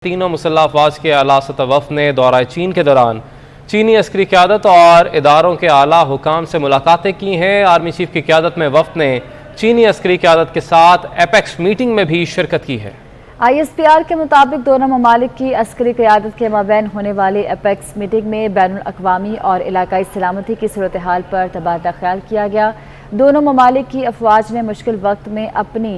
तीनों मुसल्लह अफवाज के आला सतह वफ़द ने दौरा चीन के दौरान चीनी अस्करी क़यादत और इदारों के आला हुकाम से मुलाकातें की हैं। आर्मी चीफ की क़यादत में वफ़द ने चीनी अस्करी क़यादत के साथ एपेक्स मीटिंग में भी शिरकत की है। ISPR के मुताबिक दोनों ममालिक की अस्करी क़यादत के माबैन होने वाली एपेक्स मीटिंग में बैनुल अक़वामी और इलाकाई सलामती की सूरत हाल पर तबादला ख्याल किया गया। दोनों ममालिक की अफवाज ने मुश्किल वक्त में अपनी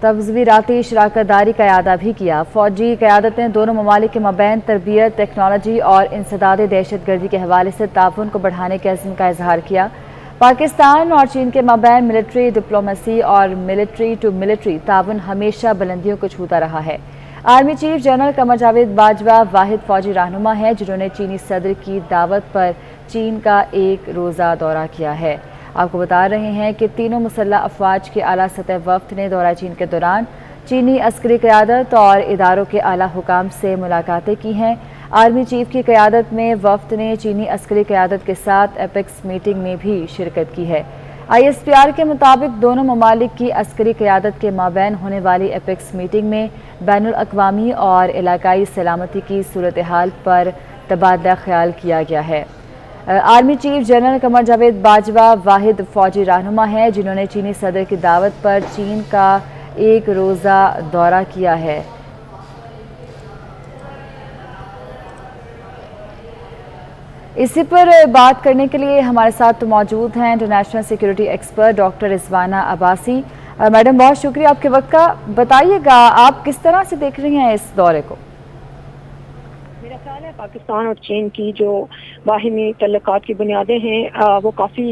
तज़वीराती शराकतदारी का इआदा भी किया। फौजी क़यादत ने दोनों ममालिक के माबैन तरबियत, टेक्नोलॉजी और इंसदाद दहशतगर्दी के हवाले से ताउन को बढ़ाने के अज़्म का इजहार किया। पाकिस्तान और चीन के माबैन मिलिट्री डिप्लोमेसी और मिलिट्री टू मिलिट्री ताउन हमेशा बुलंदियों को छूता रहा है। Army chief general Qamar Javed Bajwa वाहिद फौजी रहनुमा है जिन्होंने चीनी सदर की दावत पर चीन का एक रोज़ा दौरा किया है। आपको बता रहे हैं कि तीनों मुसल्लह अफवाज के आला सतह वफ़द ने दौरा चीन के दौरान चीनी अस्करी क़यादत और इदारों के आला हुकाम से मुलाकातें की हैं। आर्मी चीफ की क़यादत में वफ़द ने चीनी अस्करी क़यादत के साथ एपेक्स मीटिंग में भी शिरकत की है। ISPR के मुताबिक दोनों ममालिक की अस्करी क़यादत के माबैन होने वाली एपेक्स मीटिंग में बैनुल अक़वामी और इलाकाई सलामती की सूरत हाल पर तबादला ख्याल किया गया है। Army chief general Qamar Javed Bajwa वाहिद फौजी रहनुमा है जिन्होंने चीनी सदर की दावत पर चीन का एक रोज़ा दौरा किया है। इसी पर बात करने के लिए हमारे साथ मौजूद हैं international security expert doctor Rizwana Abbasi. Madam, बहुत शुक्रिया आपके वक्त का। बताइएगा आप किस तरह से देख रही हैं इस दौरे को? मेरा ख्याल है पाकिस्तान और चीन की जो बाहिमी तल्लुकात की बुनियादें हैं वो काफ़ी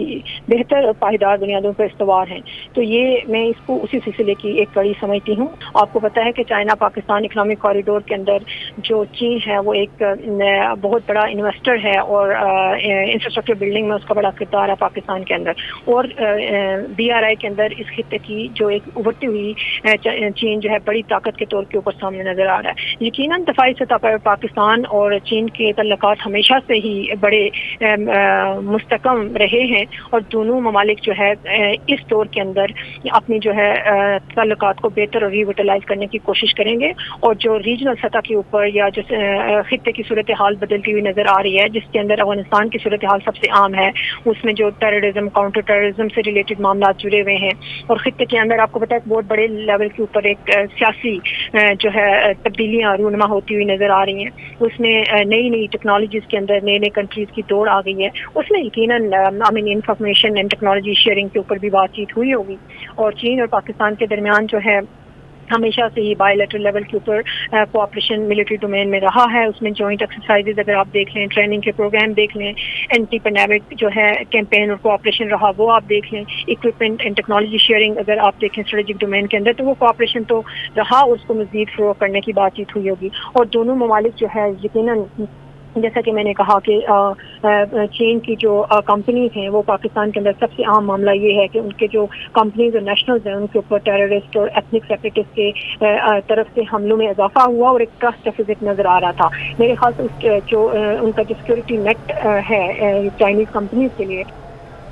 बेहतर पायदार बुनियादों पर इस्तवार हैं। तो ये मैं इसको उसी सिलसिले की एक कड़ी समझती हूँ। आपको पता है कि चाइना पाकिस्तान इकनॉमिक कॉरिडोर के अंदर जो चीन है वो एक बहुत बड़ा इन्वेस्टर है और इंफ्रास्ट्रक्चर बिल्डिंग में उसका बड़ा किरदार है पाकिस्तान के अंदर। और BRI के अंदर इस खित्ते की जो एक उभरती हुई चीन जो है बड़ी ताकत के तौर के ऊपर सामने नजर आ रहा है। यकीनन दफाई सतह पर पाकिस्तान और चीन के तल्लुकात हमेशा से ही बड़े मुस्तकम रहे हैं और दोनों ममालिक जो है इस दौर के अंदर अपनी जो है तल्लुकात को बेहतर और रिविटलाइज करने की कोशिश करेंगे। और जो रीजनल सतह के ऊपर या जो खित्ते की सूरत हाल बदलती हुई नजर आ रही है जिसके अंदर अफगानिस्तान की सूरत हाल सबसे आम है, उसमें जो टेररिज्म, काउंटर टेररिज्म से रिलेटेड मामला जुड़े हुए हैं और खित्ते के अंदर आपको पता है बहुत बड़े लेवल के ऊपर एक सियासी जो है तब्दीलियाँ रूनमा होती हुई नजर आ रही हैं। उसमें नई नई टेक्नोलॉजीज के अंदर नए नए कंट्रीज की दौड़ आ गई है। उसमें यकीनन इंफॉर्मेशन एंड टेक्नोलॉजी शेयरिंग के ऊपर भी बातचीत हुई होगी। और चीन और पाकिस्तान के दरमियान जो है हमेशा से ही बायलैटरल लेवल के ऊपर कोऑपरेशन मिलिट्री डोमेन में रहा है। उसमें जॉइंट एक्सरसाइजेज अगर आप देख लें, ट्रेनिंग के प्रोग्राम देख लें, एंटी पैंडेमिक जो है कैंपेन और कोऑपरेशन रहा वो आप देख लें, इक्विपमेंट एंड टेक्नोलॉजी शेयरिंग अगर आप देखें स्ट्रेटेजिक डोमेन के अंदर तो वो कोऑपरेशन तो रहा और उसको मज़ीद फ्लो करने की बातचीत हुई होगी। और दोनों ममालिक जो है यकीनन जैसा कि मैंने कहा कि चीन की जो कंपनीज हैं वो पाकिस्तान के अंदर सबसे आम मामला ये है कि उनके जो कंपनीज और नेशनल्स हैं उनके ऊपर टेररिस्ट और एथनिक सेपरेटिस्ट के तरफ से हमलों में इजाफा हुआ और एक ट्रस्ट डेफिसिट नजर आ रहा था। मेरे ख्याल से जो उनका जो सिक्योरिटी नेट है चाइनीज कंपनीज के लिए।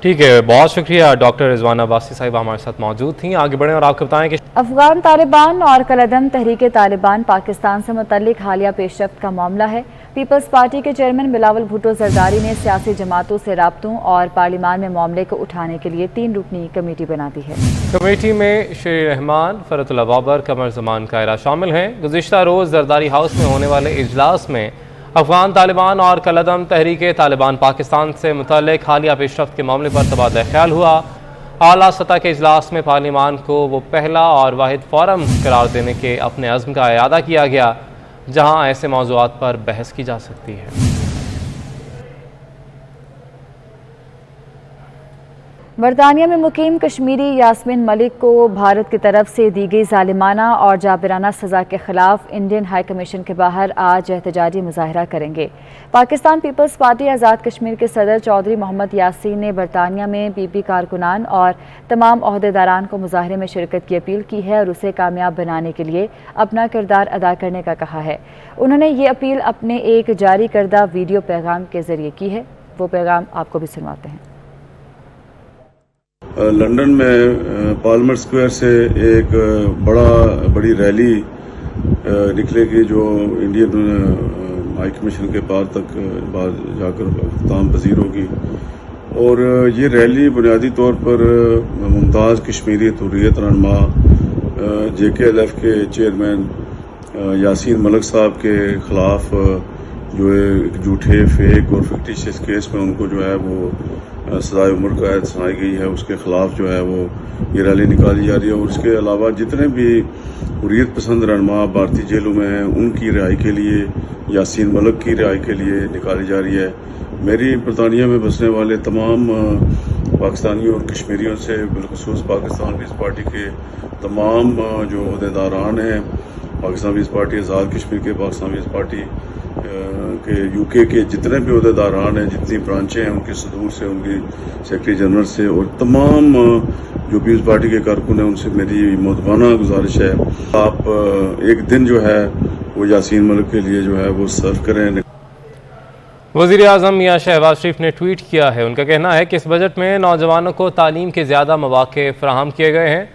ठीक है, बहुत शुक्रिया डॉक्टर रिजवाना अब्बासी साहिबा हमारे साथ मौजूद थी। आगे बढ़ें और आपको बताएं कि अफगान तालिबान और कलअदम तहरीक तालिबान पाकिस्तान से मुतल्लिक हालिया पेशरफ्त का मामला है। पीपल्स पार्टी के चेयरमैन बिलावल भुट्टो जरदारी ने सियासी जमातों से राब्तों और पार्लियामान में मामले को उठाने के लिए 3 रुकनी कमेटी बना दी है। कमेटी में शेर रहमान, फरतुल्लाह बाबर, कमर जमान कायरा शामिल हैं। गुज़िश्ता रोज़ जरदारी हाउस में होने वाले इजलास में अफगान तालिबान और कलअदम तहरीक तालिबान पाकिस्तान से मुतल्लिक हालिया पेशरफ्त के मामले पर तबादला ख्याल हुआ। आला सतह के इजलास में पार्लियामान को वो पहला और वाहिद फोरम करार देने के अपने अज़्म का इआदा किया गया जहाँ ऐसे मौज़ूआत पर बहस की जा सकती है। बरतानिया में मुकीम कश्मीरी यास्मीन मलिक को भारत की तरफ से दी गई जालिमाना और जाबिराना सज़ा के खिलाफ इंडियन हाई कमीशन के बाहर आज एहतजाजी मुजाहरा करेंगे। पाकिस्तान पीपल्स पार्टी आज़ाद कश्मीर के सदर चौधरी मोहम्मद यासीन ने बरतानिया में PP कारकुनान और तमाम ओहदेदारान को मुजाहरे में शिरकत की अपील की है और उसे कामयाब बनाने के लिए अपना किरदार अदा करने का कहा है। उन्होंने ये अपील अपने एक जारी करदा वीडियो पैगाम के जरिए की है। वो पैगाम आपको भी सुनवाते हैं। लंदन में पार्लियामेंट स्क्वायर से एक बड़ी रैली निकलेगी जो इंडियन हाई कमीशन के पार तक जाकर अख्ताम पजीर होगी। और ये रैली बुनियादी तौर पर मुमताज़ कश्मीरियत हुर्रियत रहनुमा JKLF के चेयरमैन यासीन मलिक साहब के ख़िलाफ़ जो है झूठे फेक और फिक्टिशियस केस में उनको जो है वो सज़ाए उम्र कैद सुनाई गई है, उसके ख़िलाफ़ जो है वो ये रैली निकाली जा रही है। और इसके अलावा जितने भी हुर्रियत पसंद रहनुमा भारतीय जेलों में हैं उनकी रिहाई के लिए, यासीन मलिक की रिहाई के लिए निकाली जा रही है। मेरी बरतानिया में बसने वाले तमाम पाकिस्तानियों और कश्मीरियों से, बिलखुसूस पाकिस्तान पीस पार्टी के तमाम जो अहदेदारान हैं, पाकिस्तान पीस पार्टी आज़ाद कश्मीर के, पाकिस्तान पीस पार्टी के UK के जितने भी अहदेदारान हैं, जितनी ब्रांचें हैं, उनके सदूर से, उनकी सेक्रेटरी जनरल से और तमाम जो पीस पार्टी के कारकुन हैं, उनसे मेरी मुतबाना गुजारिश है, आप एक दिन जो है वो यासीन मलिक के लिए जो है वो सर्व करें। वज़ीर आज़म मियां शहबाज शरीफ ने ट्वीट किया है। उनका कहना है कि इस बजट में नौजवानों को तालीम के ज़्यादा मौक़े फ़राहम किए गए हैं।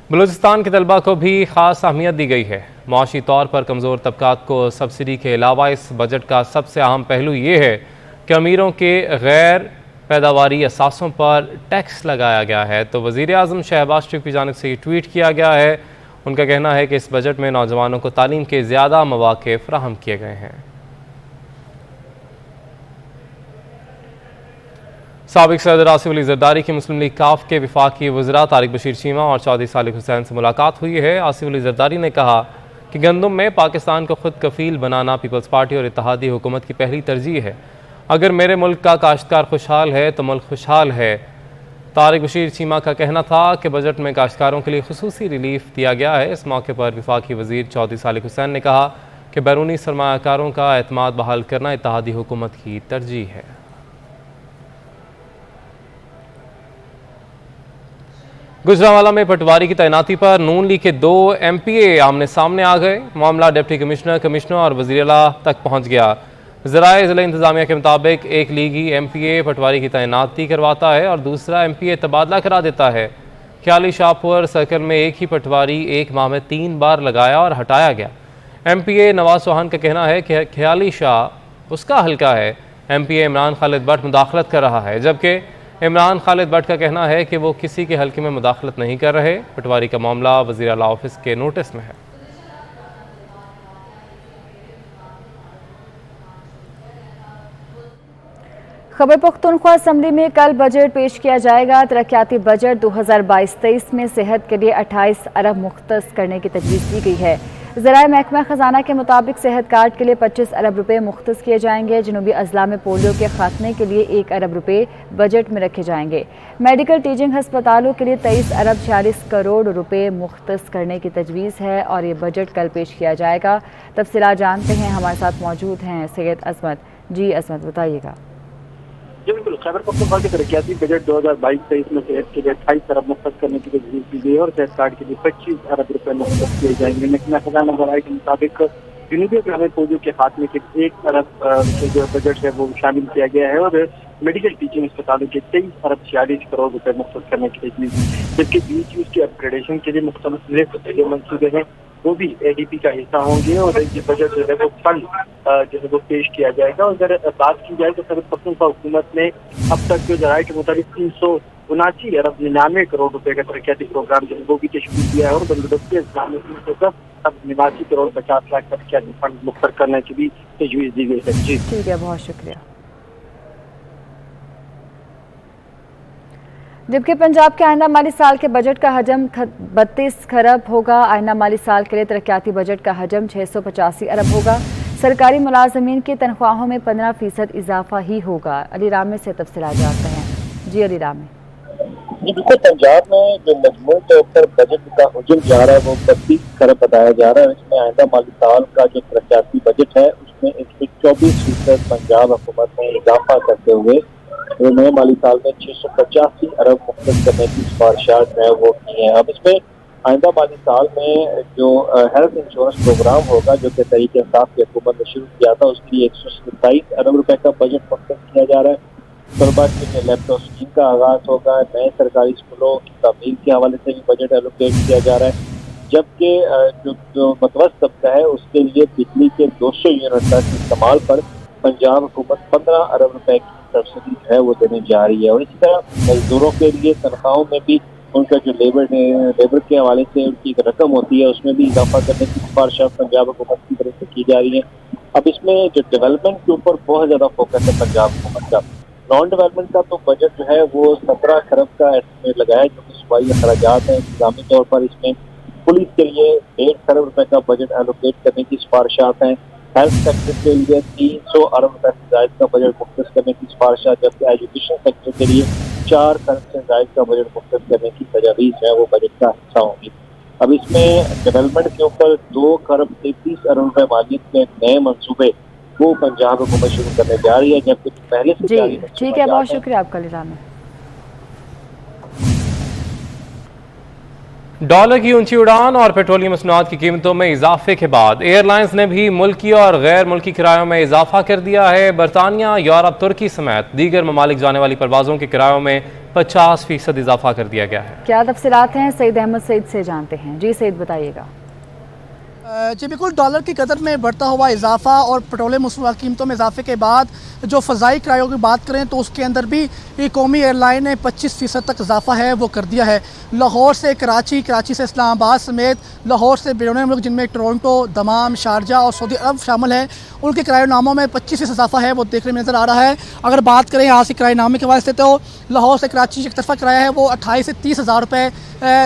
बलूचिस्तान के तलबा को भी ख़ास अहमियत दी गई है। माशी तौर पर कमज़ोर तबकात को सब्सिडी के अलावा इस बजट का सबसे अहम पहलू ये है कि अमीरों के गैर पैदावारी असासों पर टैक्स लगाया गया है। तो वज़ीर आज़म शहबाज शरीफ की जानिब से ये ट्वीट किया गया है। उनका कहना है कि इस बजट में नौजवानों को तालीम के ज़्यादा मौक़े फ़राहम किए गए हैं। साबिक़ सदर आसिफ अली ज़रदारी की मुस्लिम लीग काफ के वफाकी वज़रा तारिक बशीर चीमा और चौधरी सालिक हुसैन से मुलाकात हुई है। आसिफ अली ज़रदारी ने कहा कि गंदम में पाकिस्तान को खुद कफील बनाना पीपल्स पार्टी और इत्तेहादी हुकूमत की पहली तरजीह है। अगर मेरे मुल्क का काश्तकार खुशहाल है तो मुल्क खुशहाल है। तारिक बशीर चीमा का कहना था कि बजट में काश्तकारों के लिए खुसूसी रिलीफ दिया गया है। इस मौके पर वफाकी वज़ीर चौधरी सालिक हुसैन ने कहा कि बैरूनी सरमायाकारों का एतमाद बहाल करना इत्तेहादी हुकूमत की तरजीह है। गुजरांवाला में पटवारी की तैनाती पर नून लीग के 2 MPA आमने सामने आ गए। मामला डिप्टी कमिश्नर और वज़ीर आला तक पहुंच गया। ज़राए ज़िला इंतज़ामिया के मुताबिक एक लीगी MPA पटवारी की तैनाती करवाता है और दूसरा MPA तबादला करा देता है। ख्याली शाहपुर सर्कल में एक ही पटवारी एक माह में 3 बार लगाया और हटाया गया। MPA नवाज चौहान का कहना है कि ख्याली शाह उसका हल्का है। MPA इमरान खालिद भट्ट मुदाखलत कर रहा है, जबकि इमरान खालिद भट्ट का कहना है कि वो किसी के हल्के में मुदाखलत नहीं कर रहे। पटवारी का मामला वज़ीर आला ऑफिस के नोटिस में है। खैबर पख्तूनख्वा असम्बली में कल बजट पेश किया जाएगा। तरक्याती बजट 2022-23 में सेहत के लिए 28 अरब मुख्तस करने की तजवीज़ दी गई है। ज़राए महकमा ख़जाना के मुताबिक सेहत कार्ड के लिए 25 अरब रुपये मुख्तस किए जाएंगे। जनूबी अजला में पोलियो के खात्मे के लिए 1 अरब रुपये बजट में रखे जाएंगे। मेडिकल टीचिंग हस्पतालों के लिए 23 अरब 46 करोड़ रुपये मुख्तस करने की तजवीज़ है और ये बजट कल पेश किया जाएगा। तफसीलात जानते हैं, हमारे साथ मौजूद हैं सैयद अजमत। जी अजमत, बताइएगा। जी बिल्कुल, खैबर पख्तूनख्वा के तरक्याती बजट 2022-23 में सेहत के लिए 28 अरब मुख्तस करने की तजवीज़ की गई है और सेहत कार्ड के लिए 25 अरब रुपये मुख्तस किए जाएंगे। महकमा ख़जाना ज़राए के मुताबिक जनूबी अजला में पोलियो के खात्मे के 1 अरब के जो बजट है वो शामिल किया गया है और मेडिकल टीचिंग अस्पतालों के 23 अरब 46 करोड़ रुपये मुख्तस करने की तजवीज़, जबकि BHUs के अपग्रेडेशन के लिए मुख्तलिफ जो मंसूबे हैं वो भी ADP का हिस्सा होंगे और ये बजट जो है वो कल जो है वो पेश किया जाएगा। और अगर बात की जाए तो खैबर पख्तूनख्वा हुकूमत ने अब तक जो ज़राए के मुताबिक 379 अरब 99 करोड़ रुपए का तरक्याती प्रोग्राम जो है वो भी तशकील दिया है और बंदोबस्ती अजला में 310 अरब 89 करोड़ 50 लाख तरक्याती फंड मुख्तर करने की भी तजवीज़ दी गई है। जी ठीक है, बहुत शुक्रिया। जबकि पंजाब के आइंदा माली साल के बजट का हजम 32 खरब होगा। आइंदा माली साल के लिए तरक्याती बजट का हजम 685 अरब होगा। सरकारी मुलाजमीन की तनख्वाहों में 15% इजाफा ही होगा। अली रामे से तफसीलात जानते हैं। जी अली रामे। जी बिल्कुल, पंजाब में जो मजमून तौर पर बजट का हजम जा रहा है वो 32 खरब बताया जा रहा है। इसमें आइंदा माली साल का जो तरक्याती बजट है उसमें 124% पंजाब हुकूमत ने इजाफा करते हुए तो नए माली साल में 685 अरब मुख्तस करने की सिफारिशात है वो की हैं। अब इसमें आइंदा माली साल में जो हेल्थ इंश्योरेंस प्रोग्राम होगा जो कि तहरीक इंसाफ की हुकूमत ने शुरू किया था उसके लिए 127 अरब रुपए का बजट मुख्तस किया जा रहा है। तलबा के लिए लैपटॉप स्कीम का आगाज होगा। नए सरकारी स्कूलों की तमीर के हवाले से भी बजट एलोकेट किया जा रहा है। जबकि जो मतवस्त तबका है उसके लिए बिजली के 200 यूनिट तक इस्तेमाल पर पंजाब हुकूमत 15 अरब रुपए की सब्सिडी जो है वो देने जा रही है। और इसी तरह मजदूरों के लिए तनख्वाहों में भी उनका जो लेबर के हवाले से उनकी एक रकम होती है उसमें भी इजाफा करने की सिफारिश पंजाब हुकूमत की तरफ से की जा रही है। अब इसमें जो डेवलपमेंट के ऊपर बहुत ज्यादा फोकस है पंजाब हुकूमत का। नॉन डेवलपमेंट का तो बजट जो है वो 17 खरब का एस्टिमेट लगाया है, जो कि सूबाई अखराजात है। इंतजामी तौर पर इसमें पुलिस के लिए 1.5 खरब रुपए का बजट एलोकेट करने की सिफारिशात हैं। हेल्थ सेक्टर के लिए 300 अरब रुपए से जायद का बजट मुख्तस करने की सिफारिशात, जबकि एजुकेशन सेक्टर के लिए 4 खरब से जायद का बजट मुख्तस करने की तजवीज़ है वो बजट का हिस्सा होंगी। अब इसमें डेवलपमेंट के ऊपर 2 खरब 33 अरब रुपए मालियत के नए मंसूबे वो पंजाब हुकूमत शुरू करने जा रही है, जबकि पहले से जारी जी ठीक है, बहुत शुक्रिया आपका लिजाम। डॉलर की ऊंची उड़ान और पेट्रोलियम मसनूआत की कीमतों में इजाफे के बाद एयरलाइंस ने भी मुल्की और गैर मुल्की किरायों में इजाफा कर दिया है। बरतानिया, यूरोप, तुर्की समेत दीगर ममालिक जाने वाली परवाजों के किरायों में 50% इजाफा कर दिया गया है। क्या तफसीलात हैं, सईद अहमद सईद से जानते हैं। जी सईद, बताइएगा। जी बिल्कुल, डॉलर की कदर में बढ़ता हुआ इजाफा और पेट्रोलियम मसनूआत कीमतों में इजाफे के बाद जो फ़ज़ाई किरायों की बात करें तो उसके अंदर भी कौमी एयरलाइन ने 25% तक इजाफा है वो कर दिया है। लाहौर से कराची, कराची से इस्लामाबाद समेत लाहौर से बैरून मुल्क जिनमें टोरंटो, दमाम, शारजा और सऊदी अरब शामिल हैं, उनके किराएनामों में 25% इजाफा है वो देखने में नज़र आ रहा है। अगर बात करें यहाँ से किराएनामे के वास्ते तो लाहौर से कराची एक तरफा किराया है वो 28 से 30 हज़ार रुपये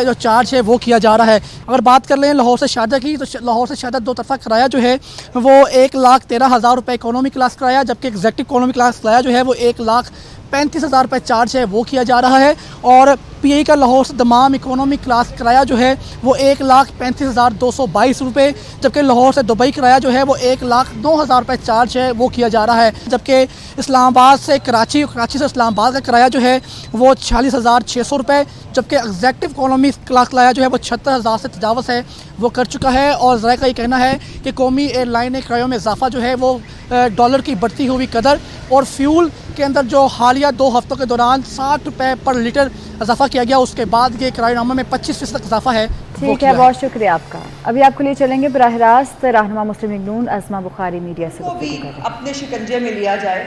जो चार्ज है वो किया जा रहा है। अगर बात कर लें लाहौर से शारजा की तो लाहौर से शारजा 2 तरफा किराया जो है वो 1,13,000 रुपये इकोनॉमी क्लास किराया, जबकि एग्जैक्टिव इकोनॉमी क्लास किराया जो है वो 1,35,000 रुपये चार्ज है वो किया जा रहा है। और PI का लाहौर से दमाम इकोनॉमी क्लास किराया जो है वो 1,35,222 रुपये, जबकि लाहौर से दुबई किराया जो है वो 1,09,000 रुपये चार्ज है वो किया जा रहा है। जबकि इस्लामाबाद से कराची, कराची से इस्लामाबाद का किराया जो है वो 46,600 रुपये, जबकि एग्जैक्टिव इकोनॉमी क्लास किराया जो है वो 76,000 से तजावज़ है वो कर चुका है। और ज़रा का ये कहना है कि कौमी एयरलाइन ने किरायों में इजाफा जो है वो डॉलर की बढ़ती हुई कदर और फ्यूल के अंदर जो हालिया 2 हफ्तों के दौरान 60 रुपये पर लीटर इजाफा किया गया, उसके बाद ये किराएनामे में 25% तक इजाफा है। ठीक है, बहुत शुक्रिया आपका। अभी आपके लिए चलेंगे बराह रास्त रहनुमा मुस्लिम लीग नून अज़मा बुखारी मीडिया से भी अपने शिकंजे में लिया जाए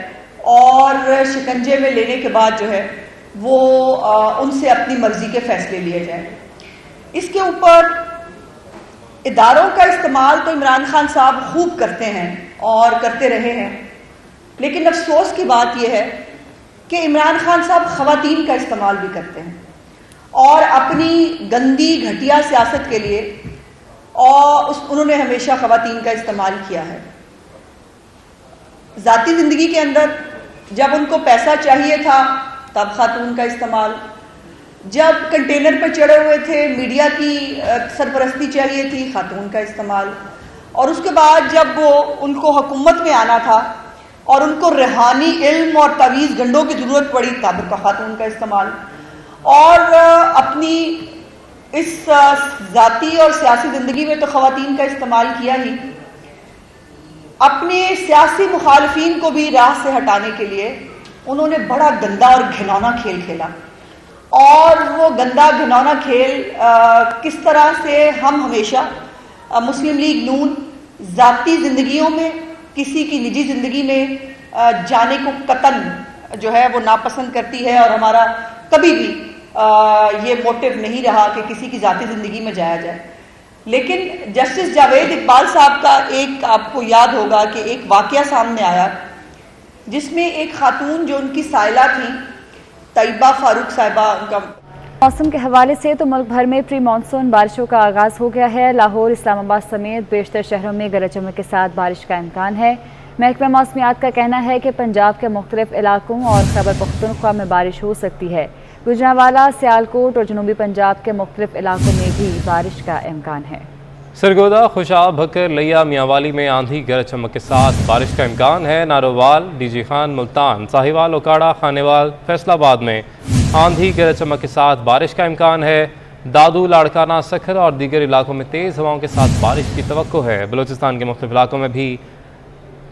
और शिकंजे में लेने के बाद जो है वो उनसे अपनी मर्जी के फैसले लिए जाए। इसके ऊपर इदारों का इस्तेमाल तो इमरान खान साहब खूब करते हैं और करते रहे हैं, लेकिन अफसोस की बात यह है कि इमरान खान साहब ख़वातीन का इस्तेमाल भी करते हैं और अपनी गंदी घटिया सियासत के लिए और उन्होंने हमेशा ख़वातीन का इस्तेमाल किया है। ज़ाती ज़िंदगी के अंदर जब उनको पैसा चाहिए था तब खातून का इस्तेमाल, जब कंटेनर पर चढ़े हुए थे मीडिया की सरपरस्ती चाहिए थी खातून का इस्तेमाल, और उसके बाद जब वो उनको हुकूमत में आना था और उनको रूहानी इल्म और तवीज़ गंडों की ज़रूरत पड़ी तब का खातून का इस्तेमाल। और अपनी इस ज़ाती और सियासी ज़िंदगी में तो ख़वातीन का इस्तेमाल किया ही, अपने सियासी मुखालफीन को भी राह से हटाने के लिए उन्होंने बड़ा गंदा और घिनौना खेल खेला। और वो गंदा घिनौना खेल किस तरह से हम हमेशा मुस्लिम लीग नून ज़ाती ज़िंदगियों में किसी की निजी ज़िंदगी में जाने को कतन जो है वो नापसंद करती है, और हमारा कभी भी ये मोटिव नहीं रहा कि किसी की ज़ाती ज़िंदगी में जाया जाए। लेकिन जस्टिस जावेद इकबाल साहब का एक आपको याद होगा कि एक वाक़या सामने आया जिसमें एक खातून जो उनकी साइला थी तैयबा फारूक साहिबा, उनका मौसम के हवाले से तो मुल्क भर में प्री मानसून बारिशों का आगाज़ हो गया है। लाहौर, इस्लामाबाद समेत बेशतर शहरों में गरज चमक के साथ बारिश का इम्कान है। महकमा मौसमियात का कहना है कि पंजाब के मुख्तलिफ इलाकों और खैबर पख्तूनख्वा में बारिश हो सकती है। गुजरांवाला, सियालकोट और जनूबी पंजाब के मुख्तलिफ इलाकों में भी बारिश का इम्कान है। सरगोदा, खुशाब, भक्कर, लिया, मियांवाली में आंधी गरज चमक के साथ बारिश का इम्कान है। नारोवाल, डीजी खान, मुल्तान, साहिवाल, ओकाड़ा, खानेवाल, फैसलाबाद में आंधी गरज चमक के साथ बारिश का इम्कान है। दादू, लाड़काना, सखर और दीगर इलाकों में तेज़ हवाओं के साथ बारिश की तवक्को है। बलूचिस्तान के मुख्तलिफ इलाकों में भी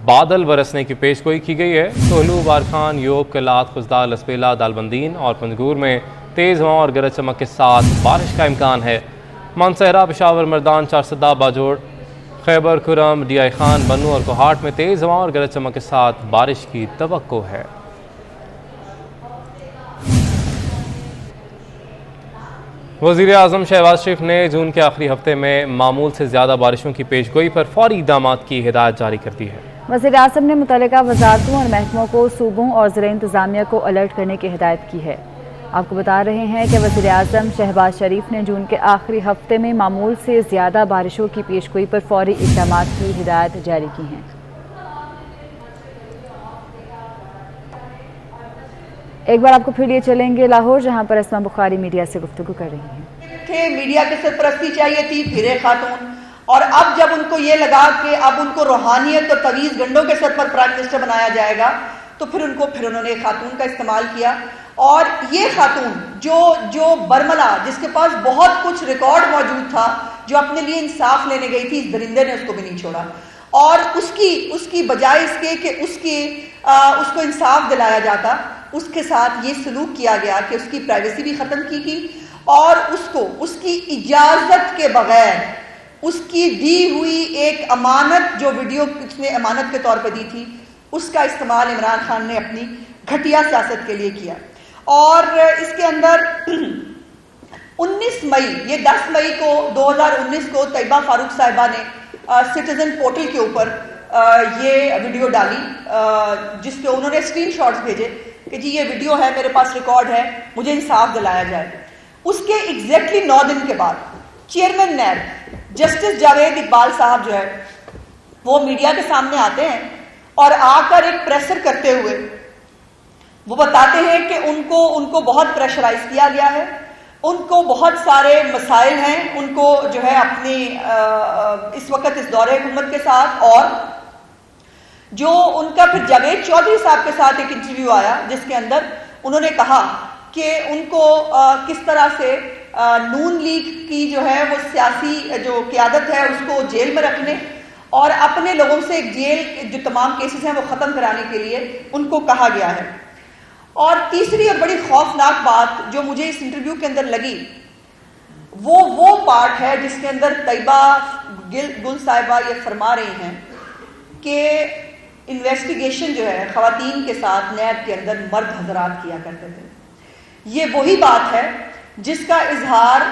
बादल बरसने की पेशगोई की गई है। सोहलू, बारखान, योब, कलात, खुजदार, लसपेला, दालबंदीन और पंजगूर में तेज़ हवाओं और गरज चमक के साथ बारिश का इम्कान है। मानसहरा, पेशावर, मर्दान, चारसदा, बाजोड़, खैबर खुरम, DI खान, बनू और कोहाट में तेज़ हवा और गरज चमक के साथ बारिश की तवक्को है। वज़ीर आज़म शहबाज शरीफ ने जून के आखिरी हफ्ते में मामूल से ज़्यादा बारिशों की पेशगोई पर फौरी इक़दामात की हिदायत जारी कर दी है। वज़ीर आज़म ने मुतल्लिका वज़ारतों और महकमों को सूबों और ज़िला इंतज़ामिया को अलर्ट करने की हिदायत की है। आपको बता रहे हैं कि वज़ीर आज़म शहबाज शरीफ ने जून के आखिरी हफ्ते में मामूल से ज़्यादा बारिशों की पेशगोई पर फौरी इक़दामात की हिदायत जारी की हैं। एक बार आपको फिर लिए चलेंगे लाहौर, जहां पर अस्मा बुखारी मीडिया से गुफ्तगू कर रही हैं। मीडिया की सरपरस्ती चाहिए थी, फिर खातून, और अब जब उनको ये लगा कि अब उनको रूहानियत और तवीज़ गंडों के सर पर प्राइम मिनिस्टर बनाया जाएगा, तो फिर उन्होंने खातून का इस्तेमाल किया। और ये खातून जो बरमला, जिसके पास बहुत कुछ रिकॉर्ड मौजूद था, जो अपने लिए इंसाफ लेने गई थी, इस दरिंदे ने उसको भी नहीं छोड़ा। और उसकी बजाय इसके कि उसको इंसाफ दिलाया जाता, उसके साथ ये सलूक किया गया कि उसकी प्राइवेसी भी ख़त्म की गई और उसकी इजाज़त के बगैर उसकी दी हुई एक अमानत, जो वीडियो उसने अमानत के तौर पर दी थी, उसका इस्तेमाल इमरान खान ने अपनी घटिया सियासत के लिए किया। और इसके अंदर 19 मई, ये 10 मई को 2019 को तैयबा फारूक साहिबा ने सिटीजन पोर्टल के ऊपर ये वीडियो डाली, जिसके उन्होंने स्क्रीनशॉट्स भेजे कि जी ये वीडियो है, मेरे पास रिकॉर्ड है, मुझे इंसाफ दिलाया जाए। उसके एग्जैक्टली 9 दिन के बाद chairman NAB justice Javed Iqbal साहब जो है वो मीडिया के सामने आते हैं और आकर एक प्रेशर करते हुए वो बताते हैं कि उनको बहुत प्रेशराइज किया गया है, उनको बहुत सारे मसाइल हैं, उनको जो है अपनी इस वक्त इस दौरे हुकूमत के साथ, और जो उनका फिर जावेद चौधरी साहब के साथ एक इंटरव्यू आया जिसके अंदर उन्होंने कहा कि उनको किस तरह से नून लीग की जो है वो सियासी जो क़यादत है उसको जेल में रखने और अपने लोगों से जेल जो तमाम केसेस हैं वो ख़त्म कराने के लिए उनको कहा गया है। और तीसरी और बड़ी खौफनाक बात जो मुझे इस इंटरव्यू के अंदर लगी वो पार्ट है जिसके अंदर तैयबा गुल साहिबा ये फरमा रही हैं कि इन्वेस्टिगेशन जो है ख़वातीन के साथ नैब के अंदर मर्द हजरात किया करते थे। ये वही बात है जिसका इजहार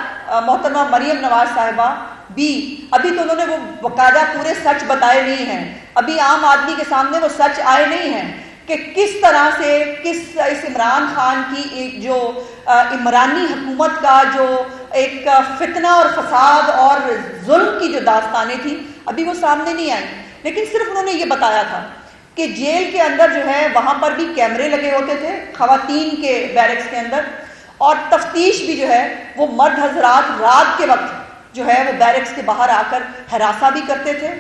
मोहतरमा मरियम नवाज साहिबा भी, अभी तो उन्होंने वो बाकायदा पूरे सच बताए नहीं हैं, अभी आम आदमी के सामने वो सच आए नहीं हैं कि किस तरह से इस इमरान खान की एक जो इमरानी हुकूमत का जो एक फितना और फसाद और जुल्म की जो दास्तानें थी अभी वो सामने नहीं आई। लेकिन सिर्फ उन्होंने ये बताया था कि जेल के अंदर जो है वहां पर भी कैमरे लगे होते थे खवातीन के बैरक्स के अंदर, और तफ्तीश भी जो है वो मर्द हजरात रात के वक्त जो है वो बैरक्स के बाहर आकर हरासा भी करते थे।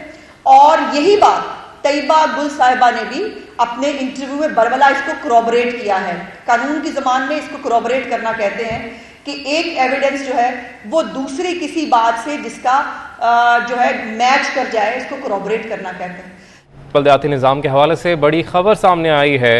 और यही बात तैयबा गुल साहिबा ने भी अपने इंटरव्यू में बरमला इसको कोरॉबरेट किया है। कानून की ज़बान में इसको कोरॉबरेट करना कहते हैं कि एक एविडेंस जो है वो दूसरी किसी बात से जिसका जो है मैच कर जाए, इसको कोरॉबरेट करना कहते हैं। बल्दियाती निज़ाम के हवाले से बड़ी खबर सामने आई है।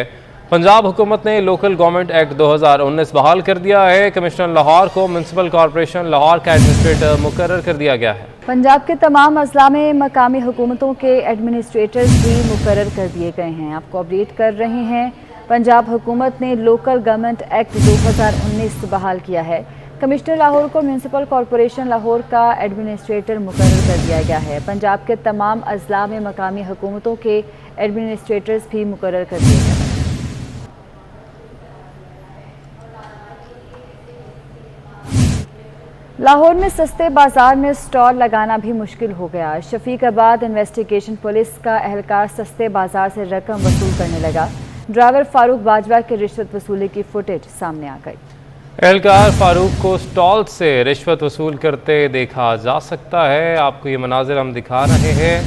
पंजाब हुकूमत ने लोकल गवर्नमेंट एक्ट 2019 बहाल कर दिया है। कमिश्नर लाहौर को म्यूनसिपल कॉरपोरेशन लाहौर का एडमिनिस्ट्रेटर मुकर्रर कर दिया गया है। पंजाब के तमाम अजला में मकामी हुकूमतों के एडमिनिस्ट्रेटर्स भी मुकर्रर कर दिए गए हैं। आपको अपडेट कर रहे हैं, पंजाब हुकूमत ने लोकल गवर्नमेंट एक्ट 2019 बहाल किया है। कमिश्नर लाहौर को म्यूनसिपल कॉरपोरेशन लाहौर का एडमिनिस्ट्रेटर मुकर्रर कर दिया गया है। पंजाब के तमाम अजला में मकामी हुकूमतों के एडमिनिस्ट्रेटर्स भी मुकर्रर कर दिए गए हैं। लाहौर में सस्ते बाजार में स्टॉल लगाना भी मुश्किल हो गया। शफीकाबाद इन्वेस्टिगेशन पुलिस का एहलकार सस्ते बाजार से रकम वसूल करने लगा। ड्राइवर फारूक बाजवा की रिश्वत वसूली की फुटेज सामने आ गई। एहलकार फारूक को स्टॉल से रिश्वत वसूल करते देखा जा सकता है। आपको ये मनाजिर हम दिखा रहे हैं।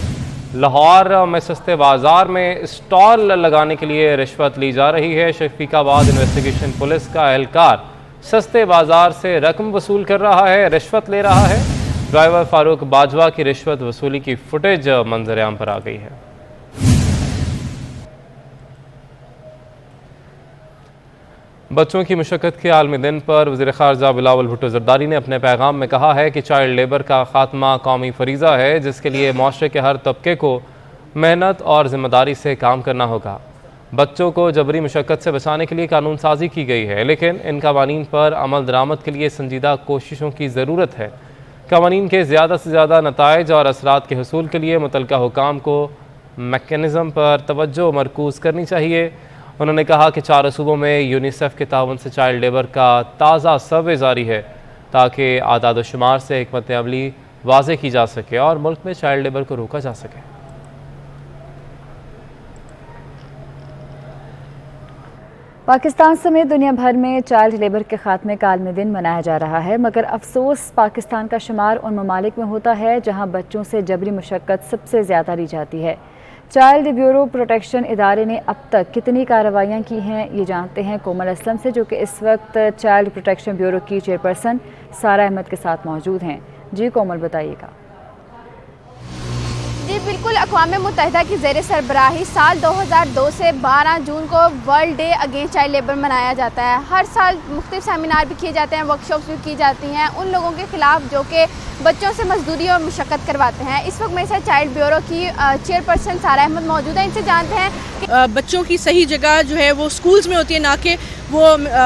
लाहौर में सस्ते बाजार में स्टॉल लगाने के लिए रिश्वत ली जा रही है। शफीकाबाद इन्वेस्टिगेशन पुलिस का एहलकार सस्ते बाजार से रकम वसूल कर रहा है, रिश्वत ले रहा है। ड्राइवर फारूक बाजवा की रिश्वत वसूली की फुटेज मंजर-ए-आम पर आ गई है। बच्चों की मुशक्क़त के आलमी दिन पर वज़ीर ख़ारजा बिलावल भुट्टो ज़रदारी ने अपने पैगाम में कहा है कि चाइल्ड लेबर का ख़ात्मा कौमी फरीज़ा है, जिसके लिए माशरे के हर तबके को मेहनत और ज़िम्मेदारी से काम करना होगा। बच्चों को जबरी मुशक्क़त से बचाने के लिए कानून साजी की गई है, लेकिन इन कवानीन पर अमल दरामद के लिए संजीदा कोशिशों की ज़रूरत है। कवानीन के ज़्यादा से ज़्यादा नताइज और असरात के हसूल के लिए मुतलका हुकाम को मैकेनिज़म पर तवज्जो मरकूज़ करनी चाहिए। उन्होंने कहा कि 4 सूबों में यूनिसेफ के ताउन से चाइल्ड लेबर का ताज़ा सर्वे जारी है, ताकि आदाद शुमार से हिकमत अमली वाज़े की जा सके और मुल्क में चाइल्ड लेबर को रोका जा सके। पाकिस्तान समेत दुनिया भर में चाइल्ड लेबर के खात्मे का आलमी दिन मनाया जा रहा है, मगर अफसोस पाकिस्तान का शुमार उन ममालिक में होता है जहां बच्चों से जबरी मुशक्क़त सबसे ज़्यादा ली जाती है। चाइल्ड ब्यूरो प्रोटेक्शन इदारे ने अब तक कितनी कार्रवाइयाँ की हैं, ये जानते हैं कोमल असलम से, जो कि इस वक्त चाइल्ड प्रोटेक्शन ब्यूरो की चेयरपर्सन सारा अहमद के साथ मौजूद हैं। जी कोमल, बताइएगा। जी बिल्कुल, अक़वाम मुत्तहिदा की ज़ेर सरबराही साल 2002 से 12 जून को world day against child labour मनाया जाता है। हर साल मुख्तलिफ सेमिनार भी किए जाते हैं, वर्कशॉप्स भी की जाती हैं उन लोगों के ख़िलाफ़ जो कि बच्चों से मजदूरी और मुशक्क़त करवाते हैं। इस वक्त मेरे साथ चाइल्ड ब्यूरो की चेयरपर्सन सारा अहमद मौजूद है। इनसे जानते हैं कि बच्चों की सही जगह जो है वो स्कूल्स में होती है, ना कि वो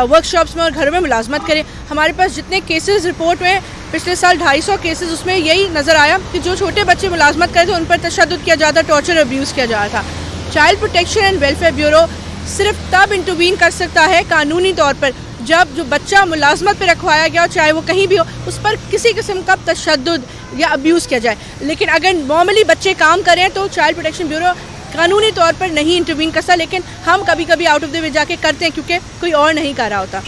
वर्कशॉप्स में और घरों में मुलाजमत करें। हमारे पास जितने केसेस रिपोर्ट हुए पिछले साल 250 केसेस, उसमें यही नज़र आया कि जो छोटे बच्चे मुलाजमत करे थे उन पर तशद्दुद किया जाता, टॉर्चर अब्यूज़ किया जा रहा था। Child protection and welfare bureau सिर्फ तब इंटरवीन कर सकता है कानूनी तौर पर जब जो बच्चा मुलाजमत पर रखवाया गया, चाहे वो कहीं भी हो, उस पर किसी किस्म का तशद्दुद या अब्यूज़ किया जाए। लेकिन अगर नॉर्मली बच्चे काम करें तो चाइल्ड प्रोटेक्शन ब्यूरो कानूनी तौर पर नहीं इंटरवीन करता, लेकिन हम कभी कभी आउट ऑफ द वे जाके करते हैं क्योंकि कोई और नहीं कर रहा होता।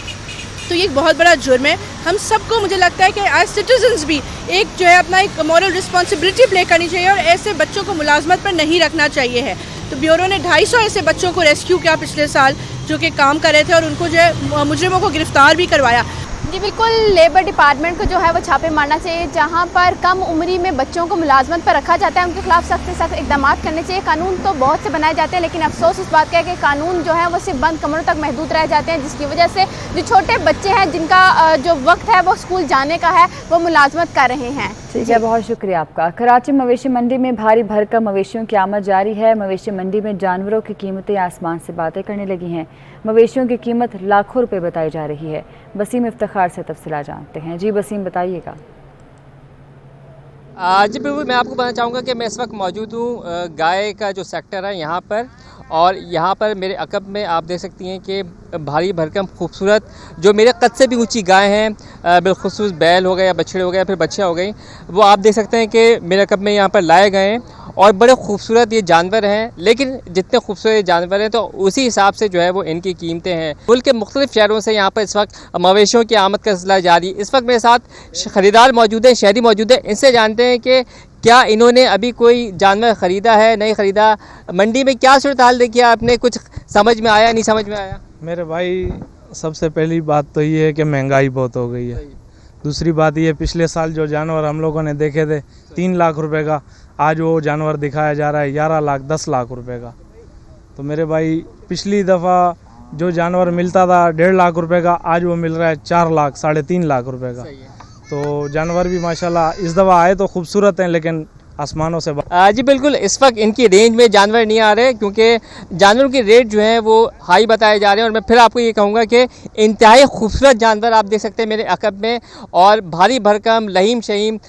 तो ये एक बहुत बड़ा जुर्म है। हम सबको, मुझे लगता है कि एज सिटीजन्स भी एक जो है अपना एक मॉरल रिस्पॉन्सिबिलिटी प्ले करनी चाहिए और ऐसे बच्चों को मुलाजमत पर नहीं रखना चाहिए है। तो ब्यूरो ने 250 ऐसे बच्चों को रेस्क्यू किया पिछले साल जो कि काम कर रहे थे और उनको जो है मुजरिमों को गिरफ्तार भी करवाया। जी बिल्कुल, लेबर डिपार्टमेंट को जो है वो छापे मारना चाहिए। जहां पर कम उम्री में बच्चों को मुलाजमत पर रखा जाता है उनके खिलाफ सख्त से सख्त इकदाम करने चाहिए। कानून तो बहुत से बनाए जाते हैं, लेकिन अफसोस इस बात का है कि कानून जो है वो सिर्फ बंद कमरों तक महदूद रह जाते हैं, जिसकी वजह से जो छोटे बच्चे हैं जिनका जो वक्त है वो स्कूल जाने का है, वो मुलाजमत कर रहे हैं। ठीक है, बहुत शुक्रिया आपका। कराची मवेशी मंडी में भारी भरकम मवेशियों की आमद जारी है। मवेशी मंडी में जानवरों की कीमतें आसमान से बातें करने लगी हैं। मवेशियों की कीमत लाखों रुपए बताई जा रही है। वसीम इफ्तिखार से तफसीलात जानते हैं। जी वसीम, बताइएगा। जी बिल्कुल, मैं आपको बताना चाहूँगा कि मैं इस वक्त मौजूद हूँ गाय का जो सेक्टर है यहाँ पर, और यहाँ पर मेरे अकब में आप देख सकती हैं कि भारी भरकम खूबसूरत जो मेरे कद से भी ऊंची गाय हैं, बिलखुसूस बैल हो गए या बछड़े हो गए या फिर बच्चियाँ हो गई, वो आप देख सकते हैं कि मेरे अकब में यहाँ पर लाए गए हैं और बड़े खूबसूरत ये जानवर हैं। लेकिन जितने खूबसूरत जानवर हैं तो उसी हिसाब से जो है वो इनकी कीमतें हैं। मुल्क के मुख्तलिफ शहरों से यहाँ पर इस वक्त मवेशियों की आमद का सिलसिला जारी। इस वक्त मेरे साथ ख़रीदार मौजूद हैं, शहरी मौजूद हैं। इनसे जानते हैं कि क्या इन्होंने अभी कोई जानवर ख़रीदा है, नहीं ख़रीदा, मंडी में क्या सूरत हाल देखी आपने, कुछ समझ में आया, नहीं समझ में आया? मेरे भाई, सबसे पहली बात तो ये है कि महंगाई बहुत हो गई है। दूसरी बात ये, पिछले साल जो जानवर हम लोगों ने देखे थे 3 लाख रुपए का, आज वो जानवर दिखाया जा रहा है 11 लाख 10 लाख रुपए का। तो मेरे भाई, पिछली दफ़ा जो जानवर मिलता था 1.5 लाख रुपए का, आज वो मिल रहा है 4 लाख 3.5 लाख रुपए का। तो जानवर भी माशाल्लाह इस दफ़ा आए तो खूबसूरत हैं, लेकिन आसमानों से जी बिल्कुल, इस वक्त इनकी रेंज में जानवर नहीं आ रहे क्योंकि जानवरों की रेट जो है वो हाई बताए जा रहे हैं। और मैं फिर आपको ये कहूँगा कि इंतहाई खूबसूरत जानवर आप देख सकते हैं मेरे अकब में, और भारी भरकम लहीम शहीम,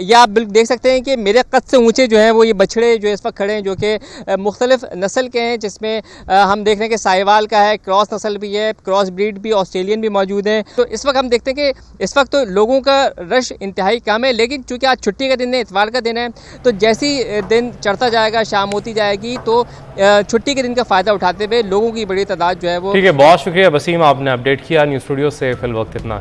या आप देख सकते हैं कि मेरे कद से ऊँचे जो हैं वो ये बछड़े जो इस वक्त खड़े हैं, जो कि मुख्तलिफ नस्ल के हैं, जिसमें हम देख रहे हैं कि साहिवाल का है, क्रॉस नस्ल भी है, क्रॉस ब्रीड भी, ऑस्ट्रेलियन भी मौजूद हैं। तो इस वक्त हम देखते हैं कि इस वक्त तो लोगों का रश इंतहाई कम है, लेकिन चूँकि आज छुट्टी का दिन है, इतवार का दिन है, तो जैसी दिन चढ़ता जाएगा, शाम होती जाएगी, तो छुट्टी के दिन का फ़ायदा उठाते हुए लोगों की बड़ी तादाद जो है वो। ठीक है, बहुत शुक्रिया वसीम, आपने अपडेट किया। न्यूज़ स्टूडियो से फिल वक्त इतना।